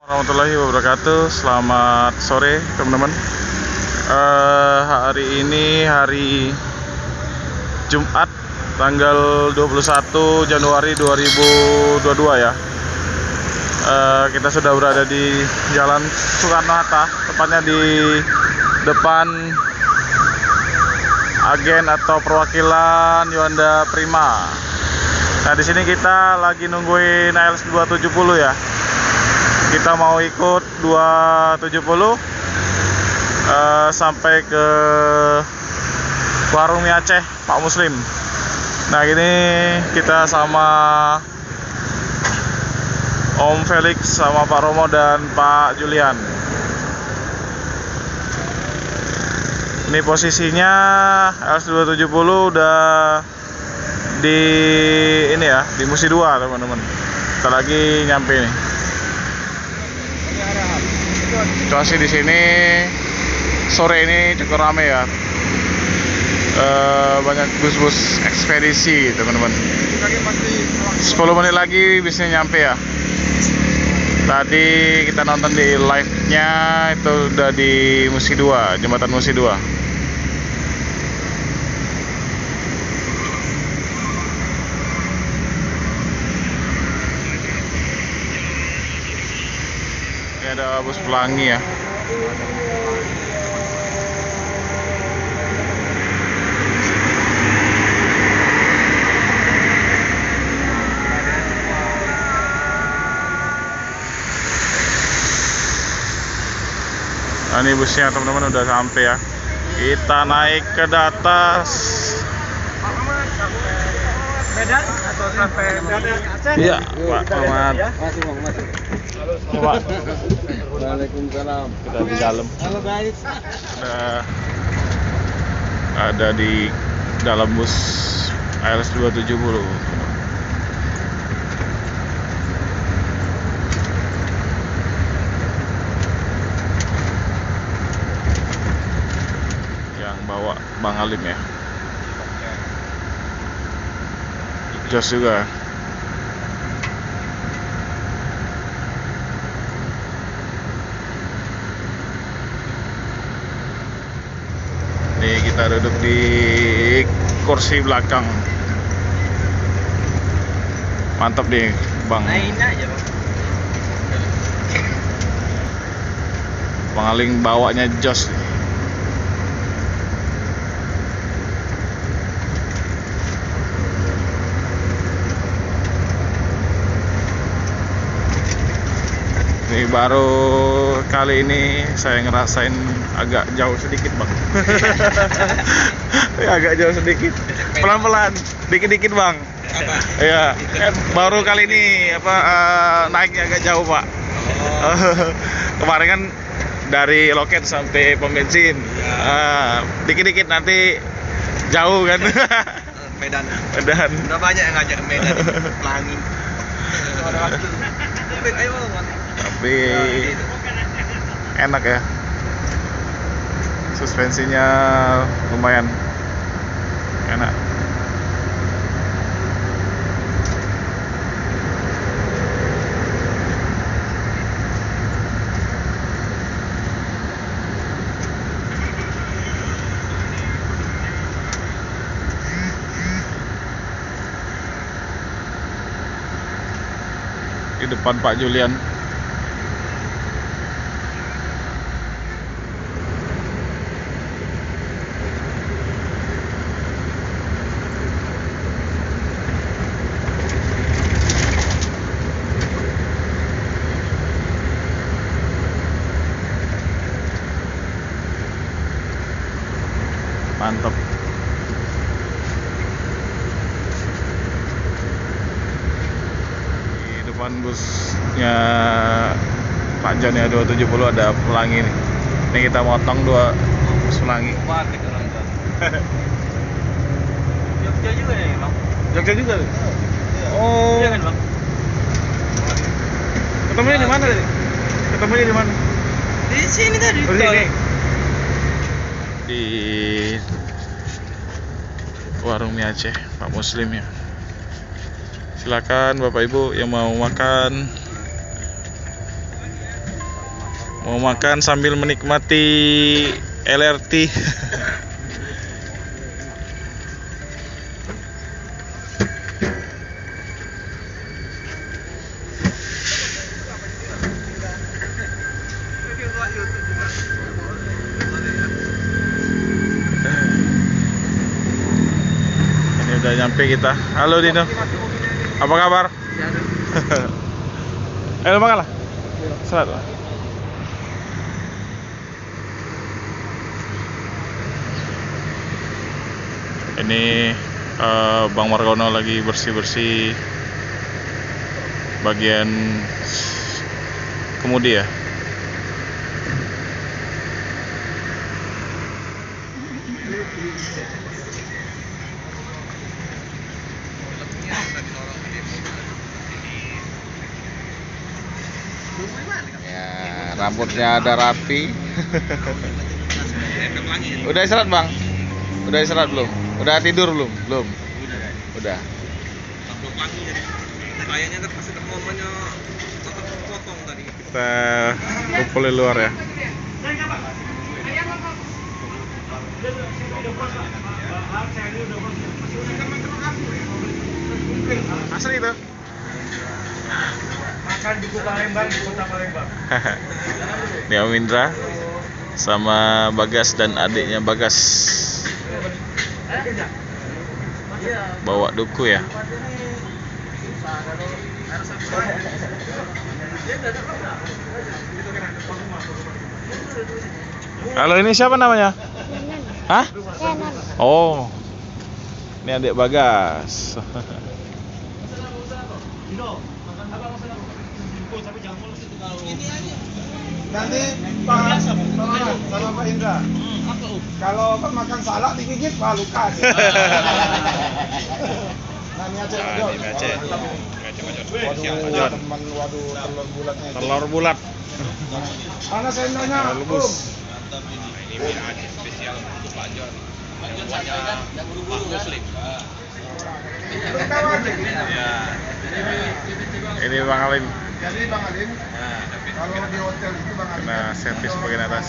Warahmatullahi wabarakatuh. Selamat sore teman-teman. Hari ini hari Jumat tanggal 21 Januari 2022 ya. Kita sudah berada di Jalan Soekarno-Hatta, tepatnya di depan agen atau perwakilan Yuanda Prima. Nah, di sini kita lagi nungguin ALS 270 ya. Kita mau ikut 270 sampai ke warung mie Aceh Pak Muslim. Nah, ini kita sama Om Felix sama Pak Romo dan Pak Julian. Ini posisinya ALS 270 udah di ini ya, di Musi 2 teman-teman. Kita lagi nyampe nih. Situasi di sini sore ini cukup ramai ya. Banyak bus-bus ekspedisi teman-teman. 10 menit lagi bisnya nyampe ya. Tadi kita nonton di live-nya itu udah di Musi 2, jembatan Musi 2. Ini ada bus pelangi ya. Nah, ini busnya teman-teman udah sampai ya. Kita naik ke atas. Medan atau sampai Aceh? Iya, Pak Ahmad. Halo, Pak. Waalaikumsalam. Kita di dalam. Halo guys. Ada di dalam bus ALS 270. Yang bawa Bang Halim ya. Jos juga. Nih kita duduk di kursi belakang. Mantap nih Bang. Main aja, Bang. Bang Halim bawanya jos. Ini baru kali ini saya ngerasain agak jauh sedikit Bang. Agak jauh sedikit. Pelan-pelan, dikit-dikit Bang. Apa? Iya, kan baru kali ini naiknya agak jauh Pak. Kemarin kan dari loket sampai pom bensin. Dikit-dikit nanti jauh kan. Medan. Medan. Udah banyak yang ngajak ke Medan. Pelangi. Ada waktu. Ayo, Bang. Tapi enak ya, suspensinya lumayan enak. Di depan Pak Julian. Mantap. Di depan busnya Pak Jan ya 270 ada pelangi nih. Ini kita motong 2 bus pelangi. Jogja juga ya, Bang? Jogja juga. Oh. Iya kan, Bang? Ketemunya di mana tadi? Ketemunya di mana? Di sini tadi. Di sini. Di warung mie Aceh Pak Muslim ya. Silakan Bapak Ibu yang mau makan. Mau makan sambil menikmati LRT. Ini udah nyampe kita. Halo Dino. Apa kabar? Ayo makan lah. Salat lah. Ini Bang Margono lagi bersih-bersih bagian kemudi ya. Ya, rambutnya ada rapi. Udah istirahat Bang? Udah istirahat belum? Udah tidur belum? Belum. Udah. Belum pagi jadi. Kayaknya pasti momennya potong tadi. Kita kumpul di luar ya. Asli itu. Makan di Palembang, di kota Palembang. Ini Om Indra sama Bagas dan adiknya Bagas. Bawa duku ya. Halo, ini siapa namanya? Hah? Oh, ini adik Bagas. Nanti Pak sama Pak Indra. Kalau Pak makan salak digigit Pak luka. Namanya Aceh Major. Waduh, teman, waduh, telur bulatnya itu. Telur bulat. Mana sendoknya? Lubus. Ini mie Aceh spesial untuk Pak John. Buatnya Pak Muslim. Ya. Ini Bang Alim. Jadi Bang Alim, kalau di hotel itu Bang Alim Kena servis bagian atas.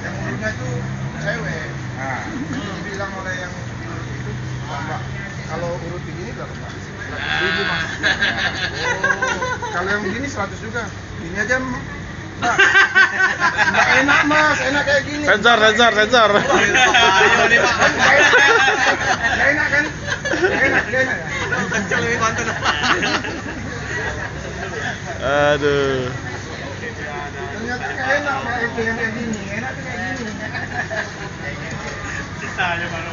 yang dulunya itu cewek. Nah, dibilang oleh yang itu, Mbak, kalau urut begini berapa Pak? 100.000 Mas. Oh, kalau yang begini 100 juga. Ini aja Mbak. Nggak enak Mas, enak kayak gini. Sensor. Nggak enak kan? Nggak enak ya? Kencang lebih bantu. Aduh. Ternyata nggak enak Pak, itu yang kayak gini. Enak tuh kayak gini. Sisanya baru.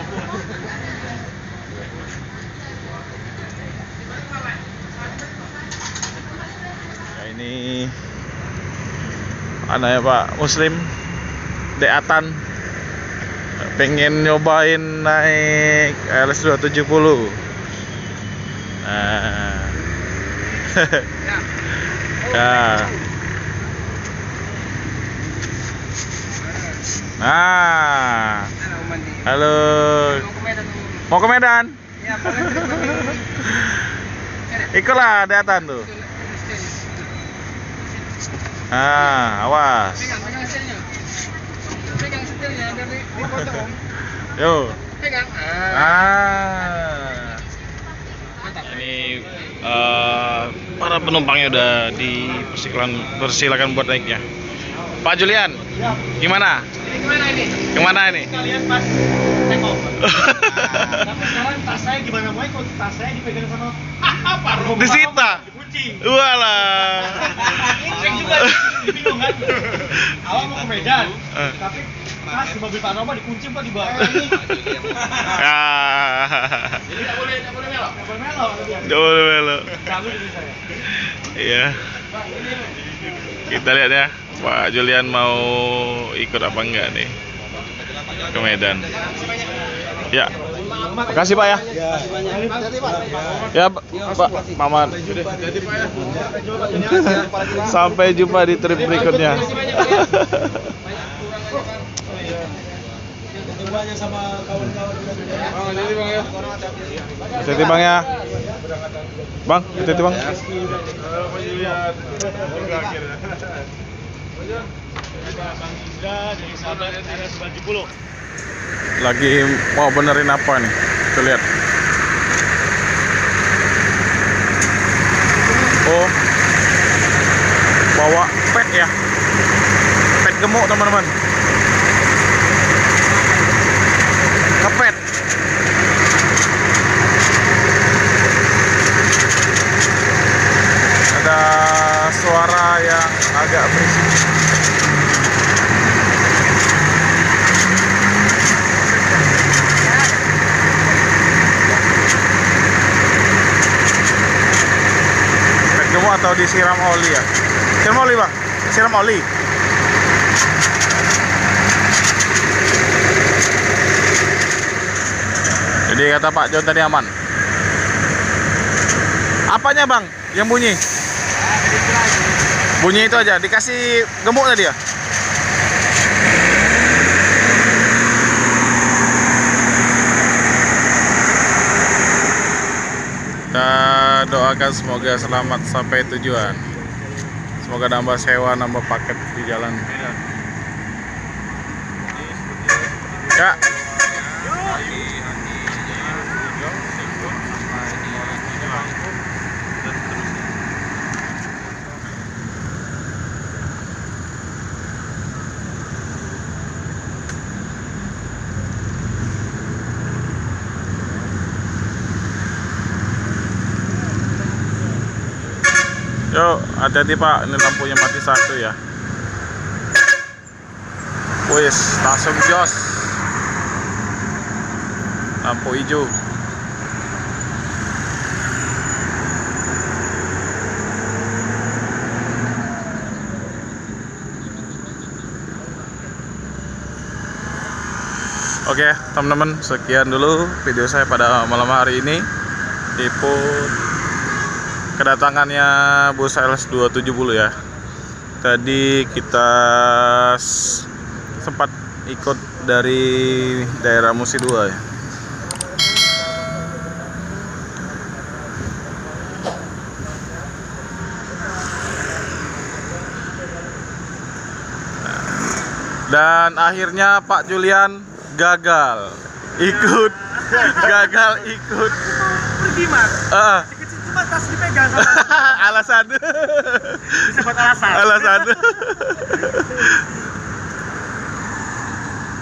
Ya, ini anaknya Pak Muslim Deatan pengen nyobain naik LS 270. Nah. Ya. Nah. Halo. Mau ke Medan? Ikutlah Deatan tuh. Ah, awas. Pegang setirnya biar dipotong. Yo. Pegang. Ah. Ini para penumpangnya udah dipersilakan buat naiknya. Pak Julian, gimana? Gimana ini? Gimana ini? Kalian pas tengok. Tapi sekarang tas saya gimana mau ikut? Tas saya dipegang sama Pak Romo. Disita. Dikunci. Walah. Cek juga bingung kan? Awal mau ke Medan, tapi tas di mobil Pak Romo dikunci Pak di bawah. Ah. Jadi nggak boleh melok. Nggak boleh melok. Jauh. Ganggu diri saya. Iya. Kita lihat ya, Pak Julian mau ikut apa enggak nih ke Medan. Ya. Makasih Pak ya. Ya Pak Maman. Sampai jumpa di trip berikutnya. Coba sama kawan-kawan juga. Oh, jadi Bang ya. Hati-hati Bang ya. Bang, hati-hati Bang. Pak Julian. Bang Indra dari sahabat ada 90. Lagi mau benerin apa nih? Kita lihat. Oh, bawa pet ya, pet gemuk teman-teman. Ngepet. Ada suara yang agak berisik. Pet gemuk atau disiram oli ya? Siram oli Bang, siram oli. Jadi kata Pak John tadi aman. Apanya Bang yang bunyi? Bunyi itu aja, dikasih gemuk tadi ya? Kita doakan semoga selamat sampai tujuan. Semoga nambah sewa, nambah paket di jalan. Ya. Yuk, hati-hati Pak, ini lampunya mati satu ya. Wis, langsung jos. Lampu hijau. Oke, teman-teman, sekian dulu video saya pada malam hari ini. Liput kedatangannya bus LS270 ya. Tadi kita sempat ikut dari daerah Musi 2 ya. Dan akhirnya Pak Julian gagal ikut. Pergi Mas. Kecil cuma tas dipegang sama Alasan. bisa buat alasan. Alasan.